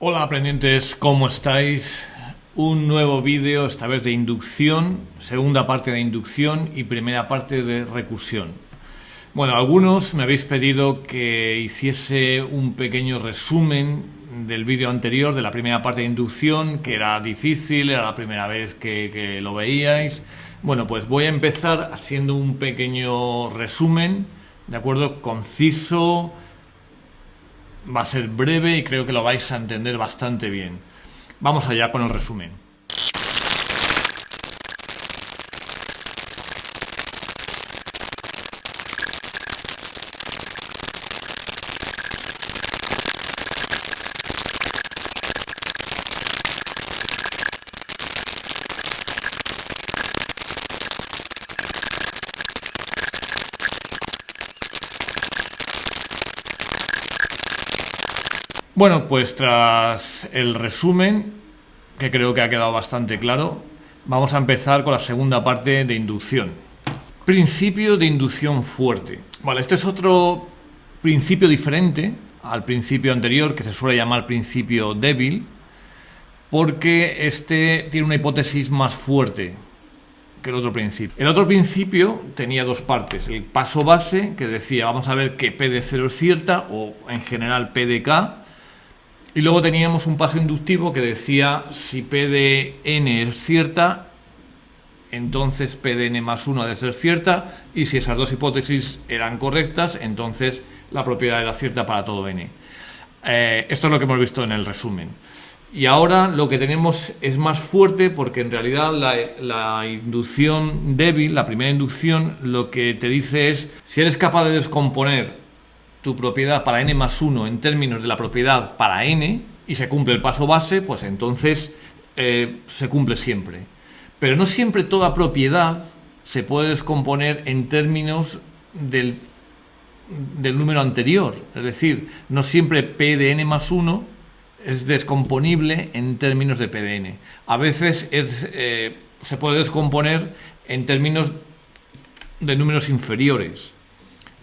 Hola aprendientes, ¿cómo estáis? Un nuevo vídeo, esta vez de inducción, segunda parte de inducción y primera parte de recursión. Bueno, algunos me habéis pedido que hiciese un pequeño resumen del vídeo anterior, de la primera parte de inducción, que era difícil, era la primera vez que lo veíais. Bueno, pues voy a empezar haciendo un pequeño resumen, ¿de acuerdo? Conciso. Va a ser breve y creo que lo vais a entender bastante bien. Vamos allá con el resumen. Bueno, pues tras el resumen, que creo que ha quedado bastante claro, vamos a empezar con la segunda parte de inducción. Principio de inducción fuerte. Vale, este es otro principio diferente al principio anterior, que se suele llamar principio débil, porque este tiene una hipótesis más fuerte que el otro principio. El otro principio tenía dos partes. El paso base, que decía, vamos a ver que P de 0 es cierta, o en general P de K. Y luego teníamos un paso inductivo que decía, si P de n es cierta, entonces P de n más 1 ha de ser cierta, y si esas dos hipótesis eran correctas, entonces la propiedad era cierta para todo n. Esto es lo que hemos visto en el resumen. Y ahora lo que tenemos es más fuerte, porque en realidad la inducción débil, la primera inducción, lo que te dice es, si eres capaz de descomponer tu propiedad para n más 1 en términos de la propiedad para n y se cumple el paso base, pues entonces se cumple siempre. Pero no siempre toda propiedad se puede descomponer en términos del número anterior. Es decir, no siempre P de n más 1 es descomponible en términos de P de n. A veces se puede descomponer en términos de números inferiores.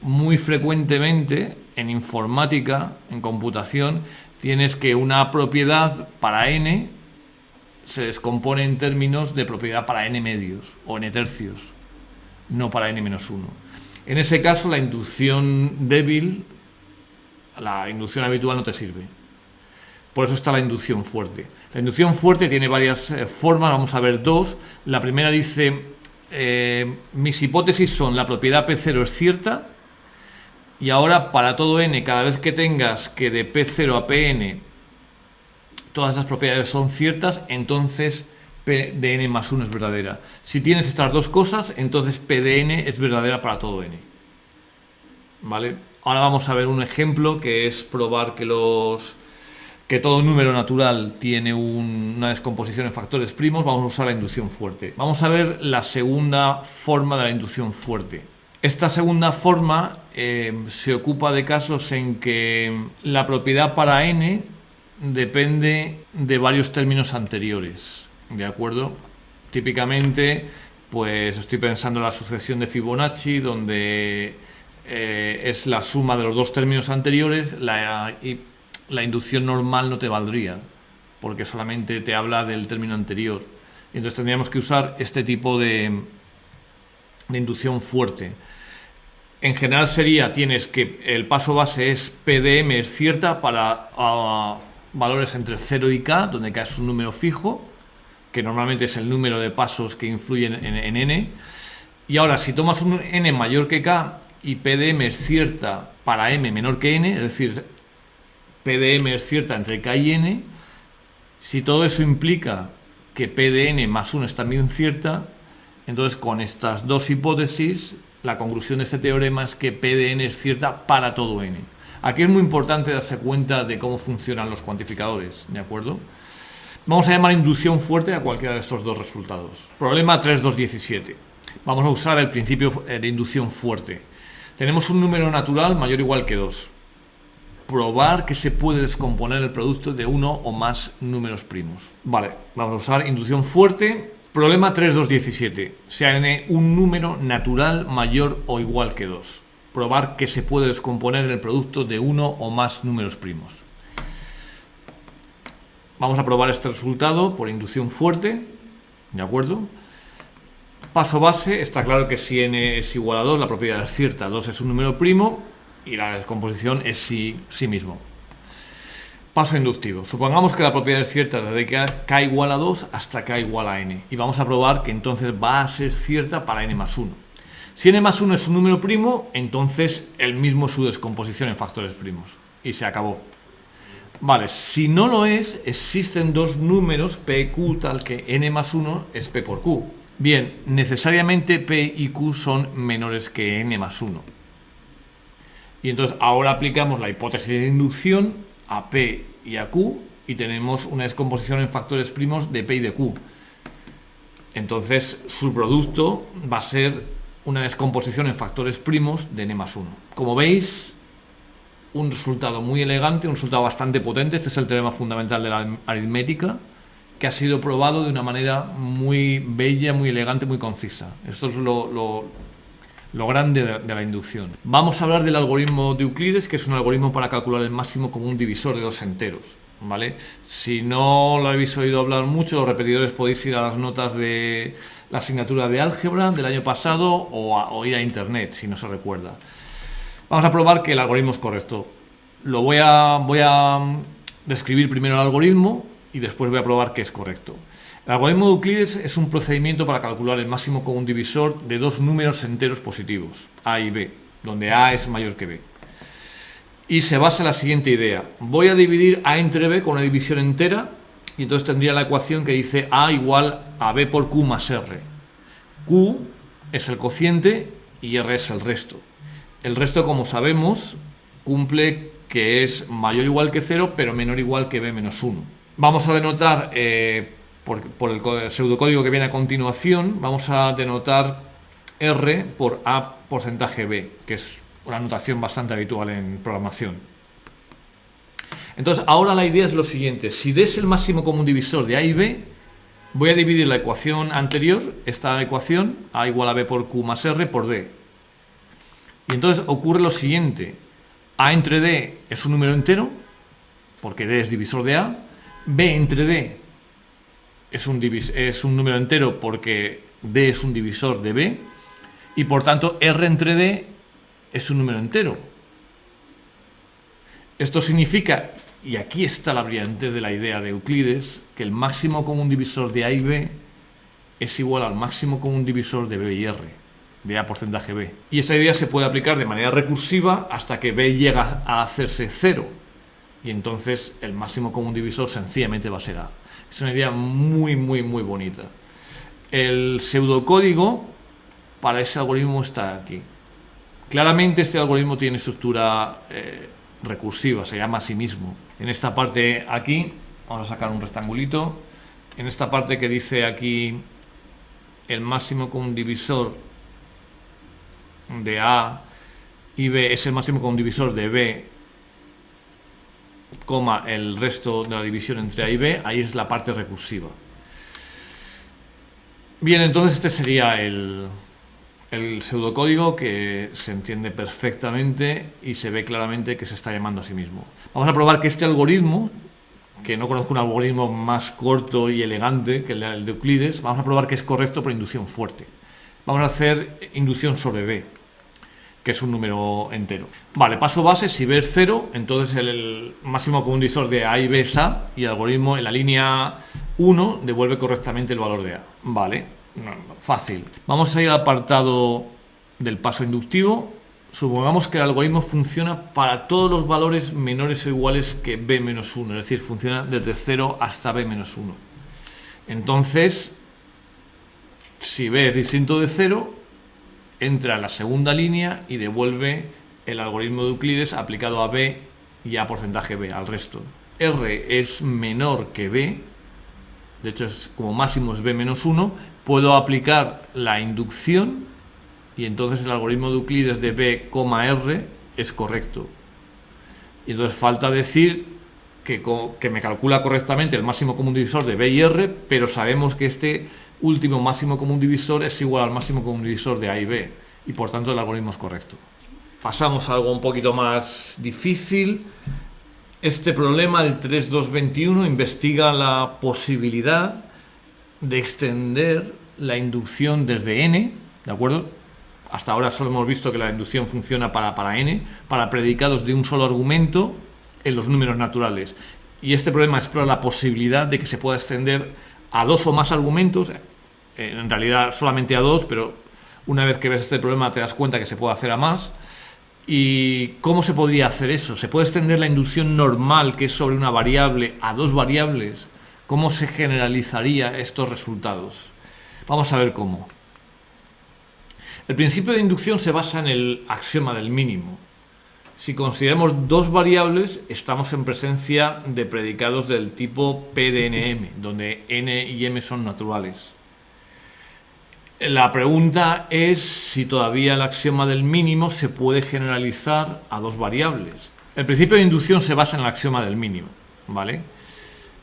Muy frecuentemente en informática, en computación, tienes que una propiedad para n se descompone en términos de propiedad para n medios o n tercios, no para n menos 1. En ese caso, la inducción débil, la inducción habitual no te sirve. Por eso está la inducción fuerte. La inducción fuerte tiene varias formas, vamos a ver dos. La primera dice, mis hipótesis son la propiedad P0 es cierta, y ahora para todo n, cada vez que tengas que de P0 a Pn todas las propiedades son ciertas, entonces P de n más 1 es verdadera. Si tienes estas dos cosas, entonces P de n es verdadera para todo n. ¿Vale? Ahora vamos a ver un ejemplo que es probar que todo número natural tiene una descomposición en factores primos. Vamos a usar la inducción fuerte. Vamos a ver la segunda forma de la inducción fuerte. Esta segunda forma se ocupa de casos en que la propiedad para n depende de varios términos anteriores, ¿de acuerdo? Típicamente, pues estoy pensando en la sucesión de Fibonacci, donde es la suma de los dos términos anteriores. La inducción normal no te valdría, porque solamente te habla del término anterior. Entonces tendríamos que usar este tipo de inducción fuerte. En general sería, tienes que el paso base es P de m es cierta para valores entre 0 y k, donde k es un número fijo, que normalmente es el número de pasos que influyen en n. Y ahora, si tomas un n mayor que k y P de m es cierta para m menor que n, es decir, P de m es cierta entre k y n, si todo eso implica que P de n más 1 es también cierta, entonces con estas dos hipótesis, la conclusión de este teorema es que P de n es cierta para todo n. Aquí es muy importante darse cuenta de cómo funcionan los cuantificadores, ¿de acuerdo? Vamos a llamar inducción fuerte a cualquiera de estos dos resultados. Problema 3.2.17. Vamos a usar el principio de inducción fuerte. Tenemos un número natural mayor o igual que 2. Probar que se puede descomponer el producto de uno o más números primos. Vale, vamos a usar inducción fuerte. Problema 3.2.17. Sea n un número natural mayor o igual que 2. Probar que se puede descomponer el producto de uno o más números primos. Vamos a probar este resultado por inducción fuerte, ¿de acuerdo? Paso base, está claro que si n es igual a 2, la propiedad es cierta, 2 es un número primo y la descomposición es sí mismo. Paso inductivo, supongamos que la propiedad es cierta desde que k igual a 2 hasta k igual a n, y vamos a probar que entonces va a ser cierta para n más 1. Si n más 1 es un número primo, entonces el mismo es su descomposición en factores primos, y se acabó. Vale, si no lo es, existen dos números p y q tal que n más 1 es p por q. Bien, necesariamente p y q son menores que n más 1. Y entonces ahora aplicamos la hipótesis de inducción a p y a q y tenemos una descomposición en factores primos de p y de q. Entonces su producto va a ser una descomposición en factores primos de n más 1. Como veis, un resultado muy elegante, un resultado bastante potente. Este es el teorema fundamental de la aritmética, que ha sido probado de una manera muy bella, muy elegante, muy concisa. Esto es lo grande de la inducción. Vamos a hablar del algoritmo de Euclides, que es un algoritmo para calcular el máximo común divisor de dos enteros, ¿vale? Si no lo habéis oído hablar mucho, los repetidores podéis ir a las notas de la asignatura de álgebra del año pasado o ir a internet, si no se recuerda. Vamos a probar que el algoritmo es correcto. Voy a describir primero el algoritmo y después voy a probar que es correcto. El algoritmo de Euclides es un procedimiento para calcular el máximo común divisor de dos números enteros positivos, a y b, donde a es mayor que b. Y se basa en la siguiente idea. Voy a dividir a entre b con una división entera y entonces tendría la ecuación que dice a igual a b por q más r. Q es el cociente y r es el resto. El resto, como sabemos, cumple que es mayor o igual que 0, pero menor o igual que b menos 1. Vamos a denotar, por el pseudocódigo que viene a continuación, vamos a denotar r por a porcentaje b, que es una notación bastante habitual en programación. Entonces, ahora la idea es lo siguiente. Si d es el máximo común divisor de a y b, voy a dividir la ecuación anterior, esta ecuación, a igual a b por q más r, por d. Y entonces ocurre lo siguiente. A entre d es un número entero, porque d es divisor de a. B entre d es un número entero, porque d es un divisor de b. Y por tanto, r entre d es un número entero. Esto significa, y aquí está la brillantez de la idea de Euclides, que el máximo común divisor de a y b es igual al máximo común divisor de b y r, de a porcentaje b. Y esta idea se puede aplicar de manera recursiva hasta que b llega a hacerse 0. Y entonces el máximo común divisor sencillamente va a ser a. Es una idea muy bonita. El pseudocódigo para ese algoritmo está aquí. Claramente este algoritmo tiene estructura recursiva, se llama a sí mismo. En esta parte aquí, vamos a sacar un rectangulito. En esta parte que dice aquí el máximo común divisor de a y b es el máximo común divisor de b, coma, el resto de la división entre a y b, ahí es la parte recursiva. Bien, entonces este sería el pseudocódigo, que se entiende perfectamente y se ve claramente que se está llamando a sí mismo. Vamos a probar que este algoritmo, que no conozco un algoritmo más corto y elegante que el de Euclides, vamos a probar que es correcto por inducción fuerte. Vamos a hacer inducción sobre b, que es un número entero. Vale, paso base, si b es 0, entonces el máximo común divisor de a y b es a, y el algoritmo en la línea 1 devuelve correctamente el valor de a. Vale, fácil. Vamos a ir al apartado del paso inductivo. Supongamos que el algoritmo funciona para todos los valores menores o iguales que b menos 1, es decir, funciona desde 0 hasta b menos 1. Entonces, si b es distinto de 0, entra en la segunda línea y devuelve el algoritmo de Euclides aplicado a b y a porcentaje b, al resto. R es menor que b, de hecho como máximo es b menos 1, puedo aplicar la inducción y entonces el algoritmo de Euclides de b, r es correcto. Y entonces falta decir que me calcula correctamente el máximo común divisor de b y r, pero sabemos que este último máximo común divisor es igual al máximo común divisor de a y b, y por tanto el algoritmo es correcto. Pasamos a algo un poquito más difícil. Este problema, el 3.2.21, investiga la posibilidad de extender la inducción desde n, ¿de acuerdo? Hasta ahora solo hemos visto que la inducción funciona para n, para predicados de un solo argumento en los números naturales. Y este problema explora la posibilidad de que se pueda extender a dos o más argumentos, en realidad solamente a dos, pero una vez que ves este problema te das cuenta que se puede hacer a más. ¿Y cómo se podría hacer eso? ¿Se puede extender la inducción normal, que es sobre una variable, a dos variables? ¿Cómo se generalizaría estos resultados? Vamos a ver cómo. El principio de inducción se basa en el axioma del mínimo. Si consideramos dos variables, estamos en presencia de predicados del tipo P de nm, donde n y m son naturales. La pregunta es si todavía el axioma del mínimo se puede generalizar a dos variables. El principio de inducción se basa en el axioma del mínimo, ¿vale?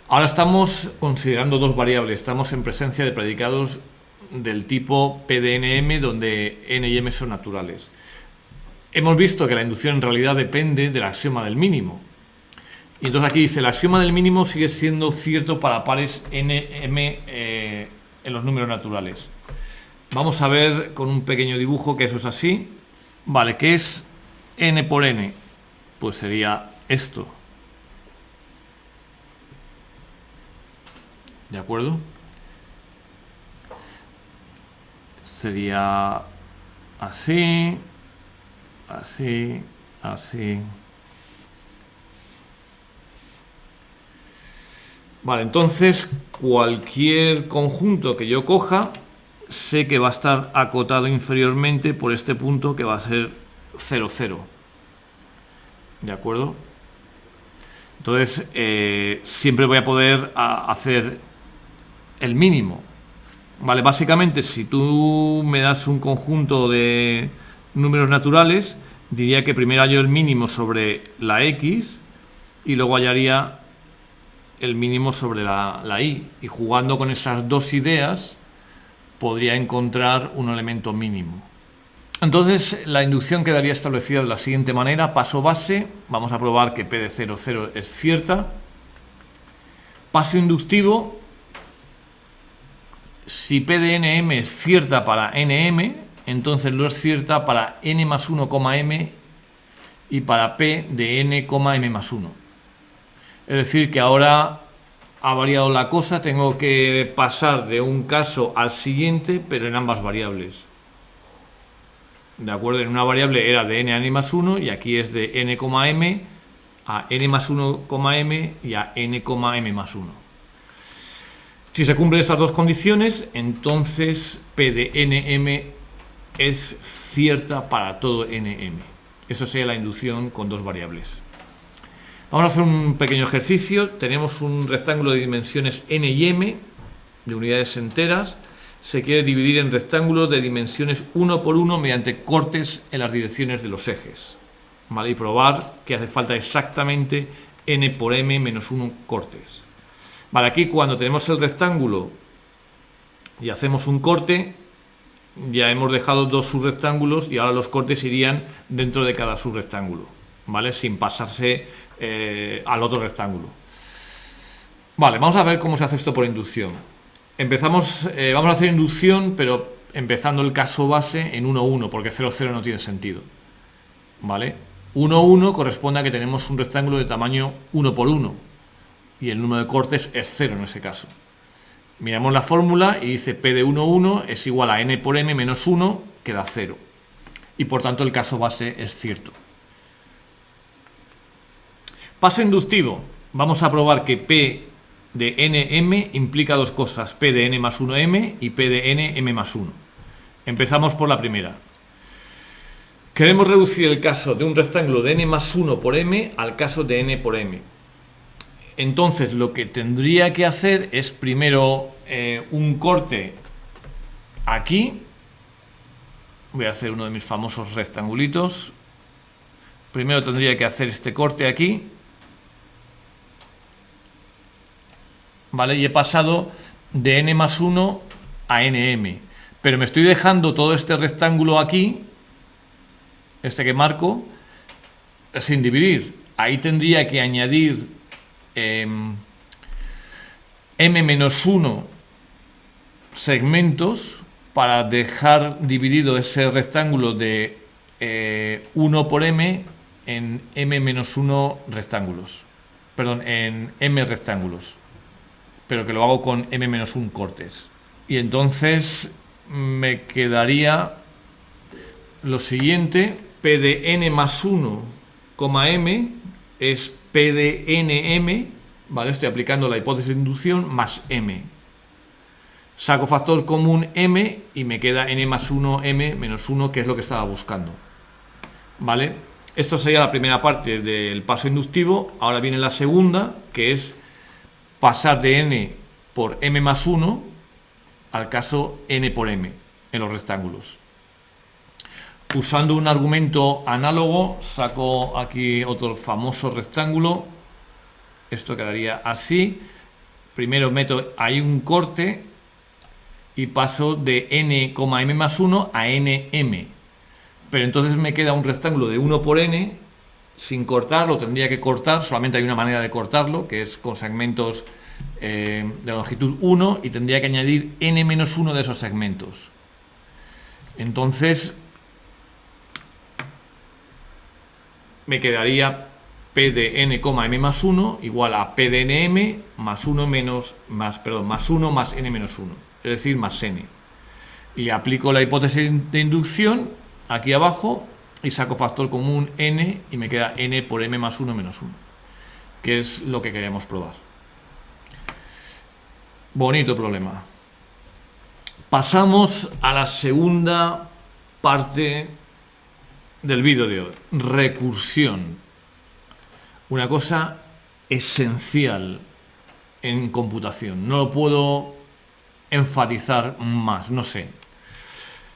Ahora estamos considerando dos variables, estamos en presencia de predicados del tipo P de nm, donde n y m son naturales. Hemos visto que la inducción en realidad depende del axioma del mínimo. Y entonces aquí dice, el axioma del mínimo sigue siendo cierto para pares n, m en los números naturales. Vamos a ver con un pequeño dibujo que eso es así. Vale, ¿qué es n por n? Pues sería esto. ¿De acuerdo? Sería así, así, así. Vale, entonces cualquier conjunto que yo coja, sé que va a estar acotado inferiormente por este punto que va a ser 0, 0. ¿De acuerdo? Entonces, siempre voy a poder hacer el mínimo. Vale, básicamente, si tú me das un conjunto de números naturales, diría que primero hallo el mínimo sobre la x y luego hallaría el mínimo sobre la y. Y jugando con esas dos ideas, podría encontrar un elemento mínimo. Entonces la inducción quedaría establecida de la siguiente manera. Paso base, vamos a probar que P de 0, 0 es cierta. Paso inductivo, si P de nm es cierta para nm, entonces lo es cierta para n más 1, m y para P de n, m más 1. Es decir, que ahora ha variado la cosa, tengo que pasar de un caso al siguiente, pero en ambas variables. ¿De acuerdo? En una variable era de n a n más 1 y aquí es de n, m a n más 1, m y a n, m más 1. Si se cumplen esas dos condiciones, entonces P de nm es cierta para todo nm. Eso sería la inducción con dos variables. Vamos a hacer un pequeño ejercicio. Tenemos un rectángulo de dimensiones n y m, de unidades enteras. Se quiere dividir en rectángulos de dimensiones 1 por 1 mediante cortes en las direcciones de los ejes. ¿Vale? Y probar que hace falta exactamente n por m menos 1 cortes. Vale, aquí cuando tenemos el rectángulo y hacemos un corte, ya hemos dejado dos subrectángulos y ahora los cortes irían dentro de cada subrectángulo, ¿vale? Sin pasarse al otro rectángulo. Vale, vamos a ver cómo se hace esto por inducción. Vamos a hacer inducción, pero empezando el caso base en 1, 1, porque 0, 0 no tiene sentido. ¿Vale? 1, 1 corresponde a que tenemos un rectángulo de tamaño 1 por 1 y el número de cortes es 0 en ese caso. Miramos la fórmula y dice P de 1, 1 es igual a n por m menos 1, que da 0. Y por tanto el caso base es cierto. Paso inductivo. Vamos a probar que P de nm implica dos cosas, P de n más 1m y P de n, m más 1. Empezamos por la primera. Queremos reducir el caso de un rectángulo de n más 1 por m al caso de n por m. Entonces lo que tendría que hacer es primero un corte aquí. Voy a hacer uno de mis famosos rectangulitos. Primero tendría que hacer este corte aquí. ¿Vale? Y he pasado de n más 1 a nm. Pero me estoy dejando todo este rectángulo aquí, este que marco, sin dividir. ahí tendría que añadir m-1 segmentos para dejar dividido ese rectángulo de 1 por m en m-1 rectángulos. Perdón, en m rectángulos. Pero que lo hago con m-1 cortes. Y entonces me quedaría lo siguiente: p de n más 1, m es p de nm, ¿vale? Estoy aplicando la hipótesis de inducción más m. Saco factor común m y me queda n más 1, m menos 1, que es lo que estaba buscando, ¿vale? Esto sería la primera parte del paso inductivo. Ahora viene la segunda, que es pasar de n por m más 1 al caso n por m en los rectángulos. Usando un argumento análogo, saco aquí otro famoso rectángulo. Esto quedaría así. Primero meto ahí un corte y paso de n, m más 1 a nm. Pero entonces me queda un rectángulo de 1 por n sin cortar. Lo tendría que cortar, solamente hay una manera de cortarlo, que es con segmentos de longitud 1, y tendría que añadir n menos 1 de esos segmentos. Entonces me quedaría p de n, m más 1 igual a p de nm más 1 más n menos 1, es decir, más n. Y aplico la hipótesis de inducción aquí abajo y saco factor común n y me queda n por m más 1 menos 1, que es lo que queríamos probar. Bonito problema. Pasamos a la segunda parte del vídeo de hoy: recursión. Una cosa esencial en computación. No lo puedo enfatizar más, no sé.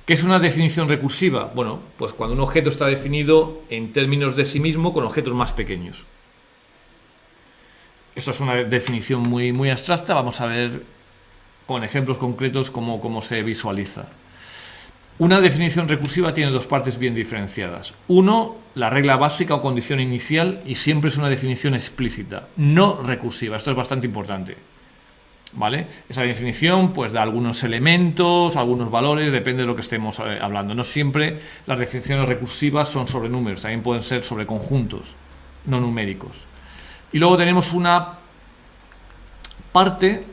¿Qué es una definición recursiva? Bueno, pues cuando un objeto está definido en términos de sí mismo con objetos más pequeños. Esto es una definición muy abstracta. Vamos a ver con ejemplos concretos cómo se visualiza. Una definición recursiva tiene dos partes bien diferenciadas. Uno, la regla básica o condición inicial, y siempre es una definición explícita, no recursiva. Esto es bastante importante, ¿vale? Esa definición pues da algunos elementos, algunos valores, depende de lo que estemos hablando. No siempre las definiciones recursivas son sobre números, también pueden ser sobre conjuntos no numéricos. Y luego tenemos una parte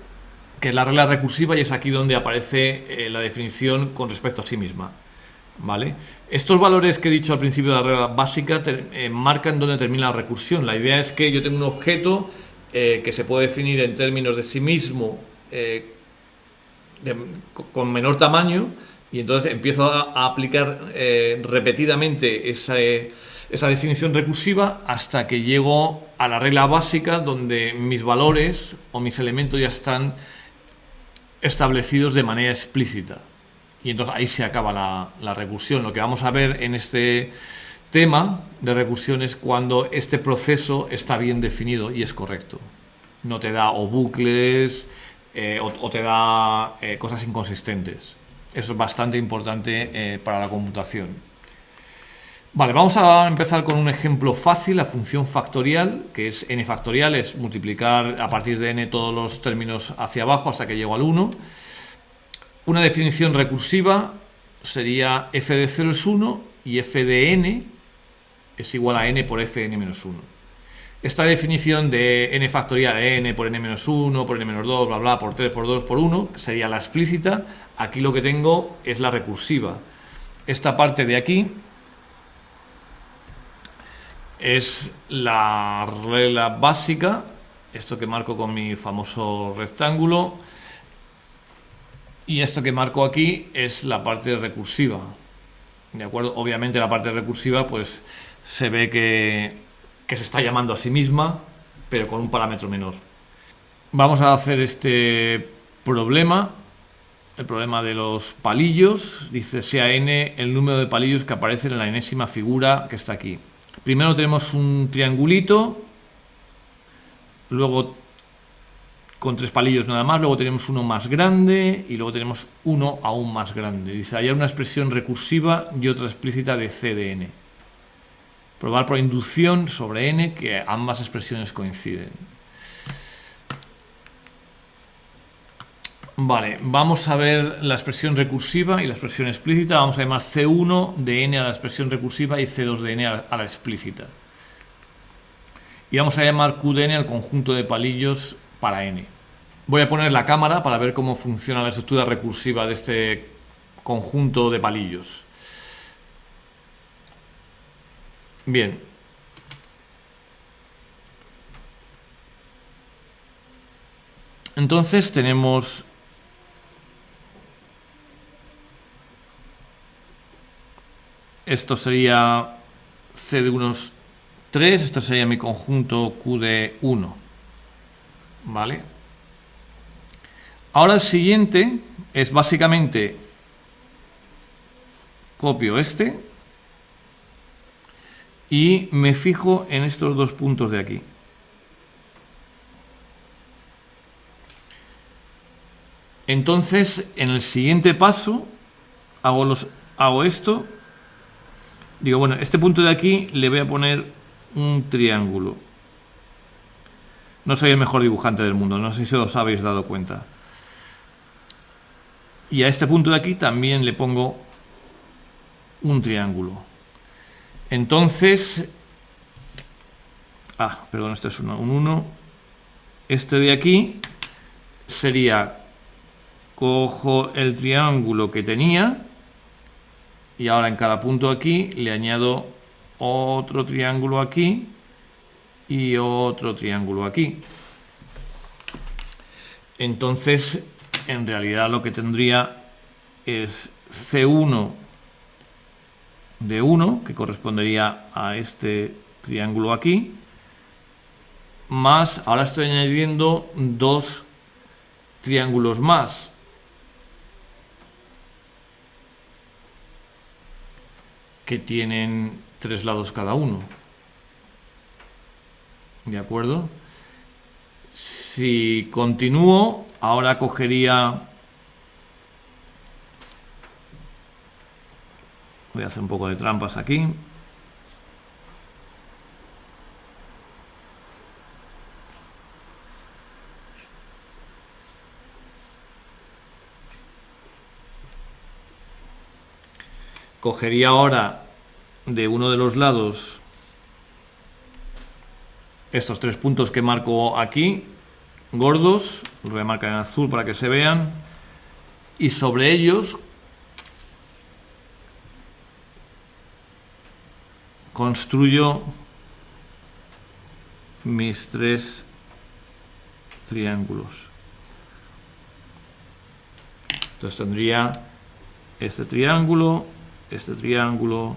que es la regla recursiva, y es aquí donde aparece la definición con respecto a sí misma, ¿vale? Estos valores que he dicho al principio de la regla básica marcan dónde termina la recursión. La idea es que yo tengo un objeto que se puede definir en términos de sí mismo con menor tamaño, y entonces empiezo a aplicar repetidamente esa definición recursiva hasta que llego a la regla básica, donde mis valores o mis elementos ya están establecidos de manera explícita, y entonces ahí se acaba la recursión. Lo que vamos a ver en este tema de recursión es cuando este proceso está bien definido y es correcto. No te da o bucles o te da cosas inconsistentes. Eso es bastante importante para la computación. Vale, vamos a empezar con un ejemplo fácil: la función factorial, que es n factorial, es multiplicar a partir de n todos los términos hacia abajo hasta que llego al 1. Una definición recursiva sería f de 0 es 1 y f de n es igual a n por f de n menos 1. Esta definición de n factorial, n por n menos 1, por n menos 2, bla bla, por 3, por 2, por 1, sería la explícita. Aquí lo que tengo es la recursiva. Esta parte de aquí es la regla básica, esto que marco con mi famoso rectángulo, y esto que marco aquí es la parte recursiva, ¿de acuerdo? Obviamente la parte recursiva pues se ve que se está llamando a sí misma, pero con un parámetro menor. Vamos a hacer este problema, el problema de los palillos. Dice sea n el número de palillos que aparecen en la enésima figura que está aquí. Primero tenemos un triangulito, luego con 3 palillos nada más, luego tenemos uno más grande y luego tenemos uno aún más grande. Dice hallar una expresión recursiva y otra explícita de c de n. Probar por inducción sobre n que ambas expresiones coinciden. Vale, vamos a ver la expresión recursiva y la expresión explícita. Vamos a llamar C1 de n a la expresión recursiva y C2 de n a la explícita. Y vamos a llamar Q de n al conjunto de palillos para n. Voy a poner la cámara para ver cómo funciona la estructura recursiva de este conjunto de palillos. Bien. Entonces tenemos esto sería C de unos 3, esto sería mi conjunto Q de 1. ¿Vale? Ahora el siguiente es básicamente copio este y me fijo en estos dos puntos de aquí. Entonces, en el siguiente paso hago esto. Digo, bueno, este punto de aquí le voy a poner un triángulo. No soy el mejor dibujante del mundo, no sé si os habéis dado cuenta. Y a este punto de aquí también le pongo un triángulo. Entonces, perdón, esto es un 1. Este de aquí sería, cojo el triángulo que tenía y ahora en cada punto aquí le añado otro triángulo aquí y otro triángulo aquí. Entonces, en realidad lo que tendría es C1 de 1, que correspondería a este triángulo aquí, más, ahora estoy añadiendo dos triángulos más. Que tienen 3 lados cada uno. ¿De acuerdo? Si continúo, ahora cogería... Voy a hacer un poco de trampas aquí. Cogería ahora de uno de los lados estos 3 puntos que marco aquí, gordos, los voy a marcar en azul para que se vean, y sobre ellos construyo mis 3 triángulos. Entonces tendría este triángulo, este triángulo,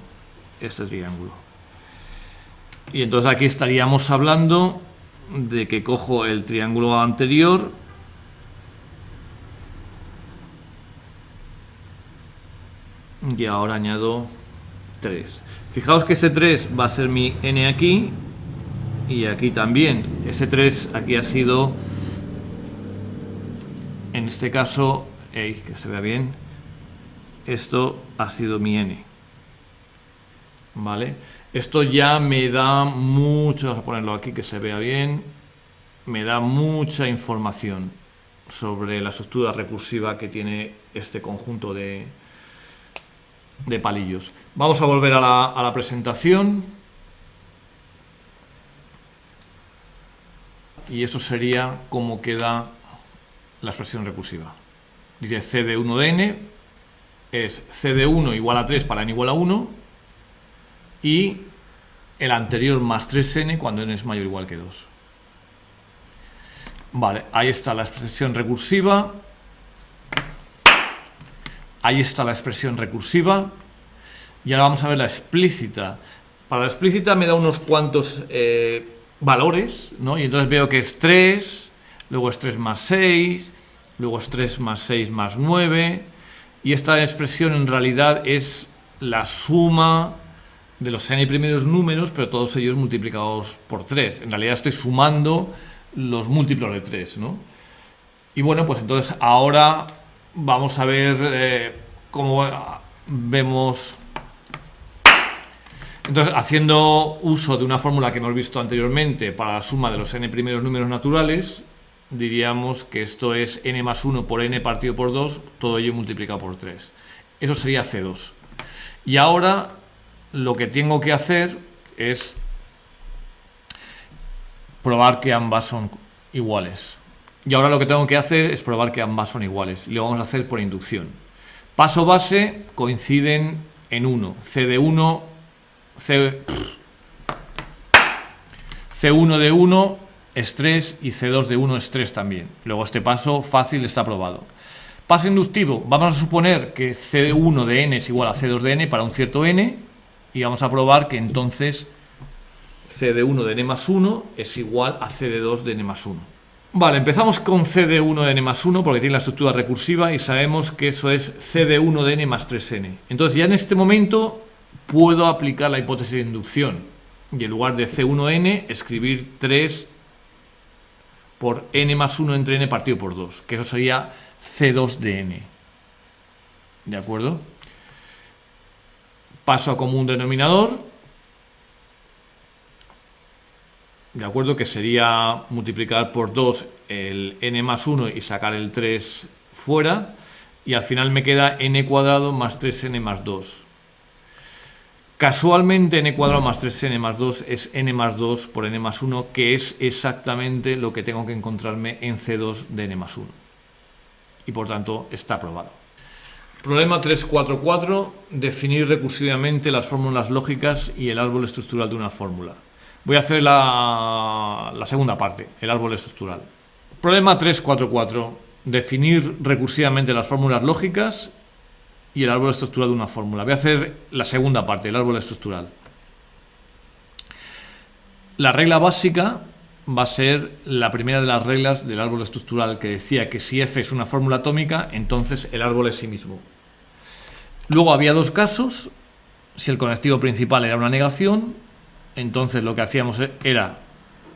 este triángulo. Y entonces aquí estaríamos hablando de que cojo el triángulo anterior y ahora añado 3. Fijaos que ese 3 va a ser mi n aquí y aquí también. Ese 3 aquí ha sido, en este caso, que se vea bien, esto ha sido mi n. ¿Vale? Esto ya me da mucho, vamos a ponerlo aquí que se vea bien, me da mucha información sobre la estructura recursiva que tiene este conjunto de palillos. Vamos a volver a la presentación. Y eso sería como queda la expresión recursiva. Dice c de 1 de n es c de 1 igual a 3 para n igual a 1 y el anterior más 3n cuando n es mayor o igual que 2. Vale, ahí está la expresión recursiva. Ahí está la expresión recursiva. Y ahora vamos a ver la explícita. Para la explícita me da unos cuantos valores, ¿no? Y entonces veo que es 3, luego es 3 más 6, luego es 3 más 6 más 9. Y esta expresión en realidad es la suma de los n primeros números, pero todos ellos multiplicados por 3. En realidad estoy sumando los múltiplos de 3, ¿no? Y bueno, pues entonces ahora vamos a ver cómo vemos Entonces, haciendo uso de una fórmula que hemos visto anteriormente para la suma de los n primeros números naturales, diríamos que esto es n más 1 por n partido por 2, todo ello multiplicado por 3. Eso sería C2. Y ahora lo que tengo que hacer es probar que ambas son iguales. Y ahora lo que tengo que hacer es probar que ambas son iguales. Y lo vamos a hacer por inducción. Paso base coinciden en 1. C de 1, C1 de 1 es 3 y C2 de 1 es 3 también. Luego este paso fácil está probado. Paso inductivo. Vamos a suponer que C1 de n es igual a C2 de n para un cierto n. Y vamos a probar que entonces C de 1 de n más 1 es igual a C de 2 de n más 1. Vale, empezamos con C de 1 de n más 1 porque tiene la estructura recursiva y sabemos que eso es C de 1 de n más 3n. Entonces ya en este momento puedo aplicar la hipótesis de inducción y en lugar de C1n escribir 3 por n más 1 entre n partido por 2, que eso sería C2 de n. ¿De acuerdo? Paso a común denominador. ¿De acuerdo? Que sería multiplicar por 2 el n más 1 y sacar el 3 fuera. Y al final me queda n cuadrado más 3n más 2. Casualmente n cuadrado más 3n más 2 es n más 2 por n más 1, que es exactamente lo que tengo que encontrarme en C2 de n más 1. Y por tanto está aprobado. Problema 344. Definir recursivamente las fórmulas lógicas y el árbol estructural de una fórmula. Voy a hacer la segunda parte, el árbol estructural. Problema 344. Definir recursivamente las fórmulas lógicas y el árbol estructural de una fórmula. Voy a hacer la segunda parte, el árbol estructural. La regla básica va a ser la primera de las reglas del árbol estructural, que decía que si f es una fórmula atómica, entonces el árbol es sí mismo. Luego había dos casos. Si el conectivo principal era una negación, entonces lo que hacíamos era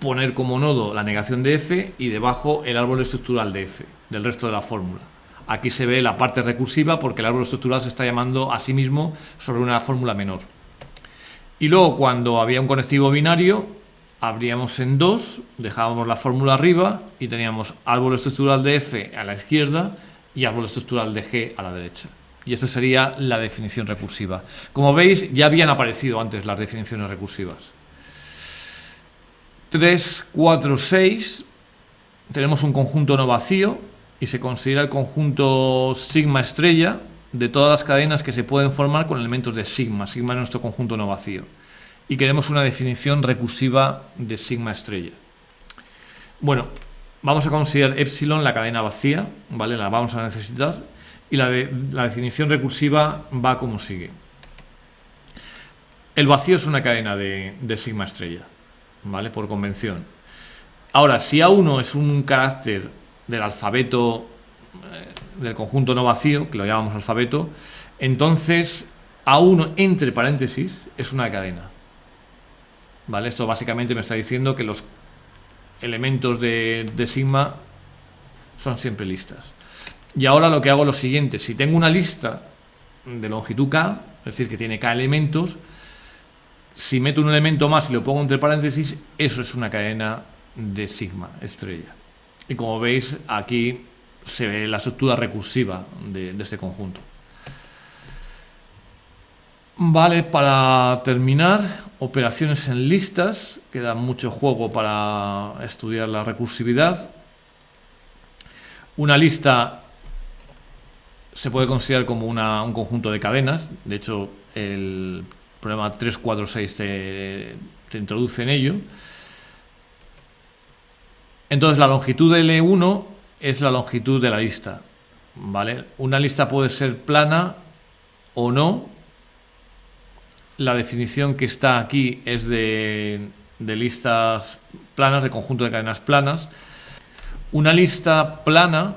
poner como nodo la negación de f y debajo el árbol estructural de f, del resto de la fórmula. Aquí se ve la parte recursiva porque el árbol estructural se está llamando a sí mismo sobre una fórmula menor. Y luego cuando había un conectivo binario, abríamos en 2, dejábamos la fórmula arriba y teníamos árbol estructural de f a la izquierda y árbol estructural de g a la derecha. Y esto sería la definición recursiva. Como veis, ya habían aparecido antes las definiciones recursivas. 3, 4, 6. Tenemos un conjunto no vacío y se considera el conjunto sigma estrella de todas las cadenas que se pueden formar con elementos de sigma. Sigma es nuestro conjunto no vacío. Y queremos una definición recursiva de sigma estrella. Bueno, vamos a considerar epsilon la cadena vacía, ¿vale? La vamos a necesitar. Y la definición recursiva va como sigue. El vacío es una cadena de sigma estrella, ¿vale? Por convención. Ahora, si A1 es un carácter del alfabeto del conjunto no vacío, que lo llamamos alfabeto, entonces A1 entre paréntesis es una cadena, ¿vale? Esto básicamente me está diciendo que los elementos de sigma son siempre listas. Y ahora lo que hago es lo siguiente. Si tengo una lista de longitud k, es decir, que tiene k elementos, si meto un elemento más y lo pongo entre paréntesis, eso es una cadena de sigma estrella. Y como veis, aquí se ve la estructura recursiva de este conjunto. Vale, para terminar, operaciones en listas, que dan mucho juego para estudiar la recursividad. Una lista se puede considerar como un conjunto de cadenas. De hecho, el problema 346 te introduce en ello. Entonces, la longitud de L1 es la longitud de la lista, ¿vale? Una lista puede ser plana o no. La definición que está aquí es de listas planas, de conjunto de cadenas planas. Una lista plana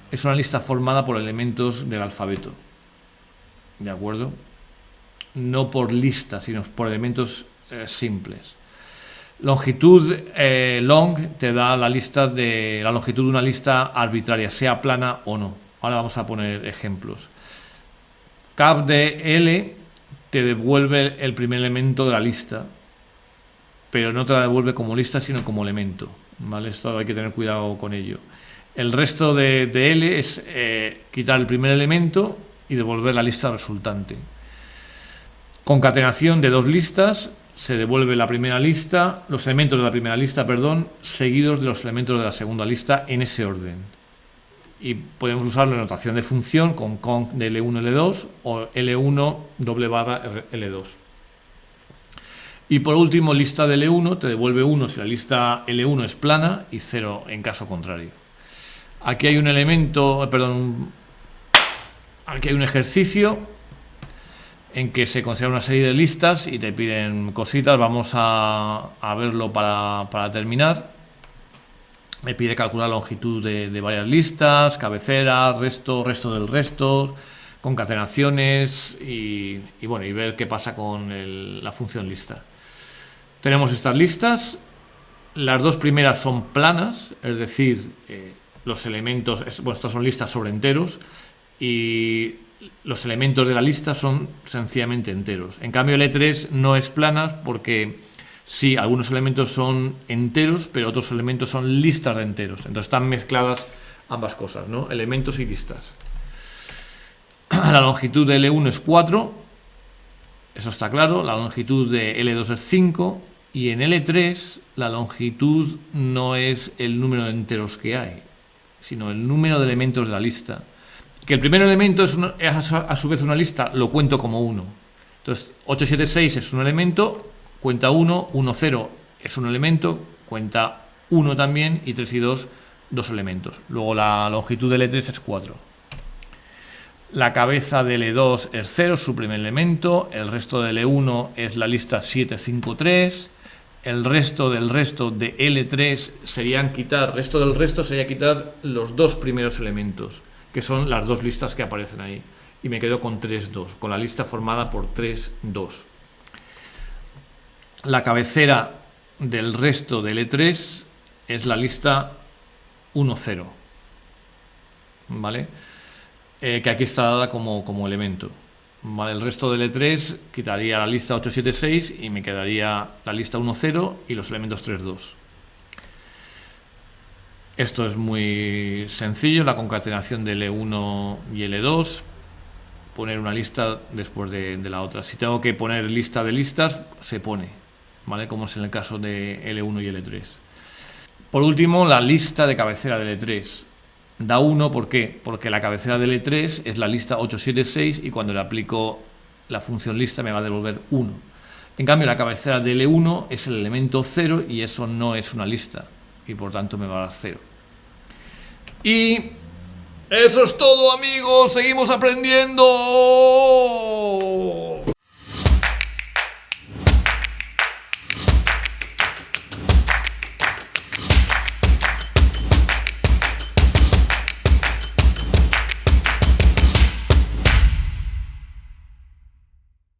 es una lista formada por elementos del alfabeto, ¿de acuerdo? No por listas, sino por elementos simples. Longitud long te da la longitud de una lista arbitraria, sea plana o no. Ahora vamos a poner ejemplos. Cap de L te devuelve el primer elemento de la lista, pero no te la devuelve como lista, sino como elemento, ¿vale? Esto hay que tener cuidado con ello. El resto de L es quitar el primer elemento y devolver la lista resultante. Concatenación de dos listas, se devuelve la primera lista, los elementos de la primera lista, perdón, seguidos de los elementos de la segunda lista en ese orden. Y podemos usarlo en notación de función con conc de L1, L2 o L1 doble barra L2. Y por último, lista de L1 te devuelve 1 si la lista L1 es plana y 0 en caso contrario. Aquí hay un elemento, perdón, aquí hay un ejercicio en que se considera una serie de listas y te piden cositas. Vamos a verlo para terminar. Me pide calcular la longitud de varias listas, cabecera, resto del resto, concatenaciones y ver qué pasa con la función lista. Tenemos estas listas. Las dos primeras son planas, es decir, los elementos, estas son listas sobre enteros y los elementos de la lista son sencillamente enteros. En cambio, L3 no es plana porque sí, algunos elementos son enteros, pero otros elementos son listas de enteros. Entonces están mezcladas ambas cosas, ¿no? Elementos y listas. La longitud de L1 es 4, eso está claro. La longitud de L2 es 5 y en L3 la longitud no es el número de enteros que hay, sino el número de elementos de la lista. Que el primer elemento es a su vez una lista, lo cuento como 1. Entonces, 876 es un elemento, cuenta 1, 1, 0 es un elemento, cuenta 1 también, y 3 y 2, dos elementos. Luego la longitud de L3 es 4. La cabeza de L2 es 0, su primer elemento. El resto de L1 es la lista 753. El resto del resto de L3 sería quitar los dos primeros elementos, que son las dos listas que aparecen ahí. Y me quedo con 3, 2, con la lista formada por 3, 2. La cabecera del resto de L3 es la lista 1, 0. ¿Vale? Que aquí está dada como elemento. ¿Vale? El resto de L3 quitaría la lista 876 y me quedaría la lista 1, 0 y los elementos 3, 2. Esto es muy sencillo, la concatenación de L1 y L2, poner una lista después de la otra. Si tengo que poner lista de listas, se pone, ¿vale? Como es en el caso de L1 y L3. Por último, la lista de cabecera de L3. Da 1, ¿por qué? Porque la cabecera de L3 es la lista 876 y cuando le aplico la función lista me va a devolver 1. En cambio, la cabecera de L1 es el elemento 0 y eso no es una lista y por tanto me va a dar 0. Y eso es todo, amigos. Seguimos aprendiendo.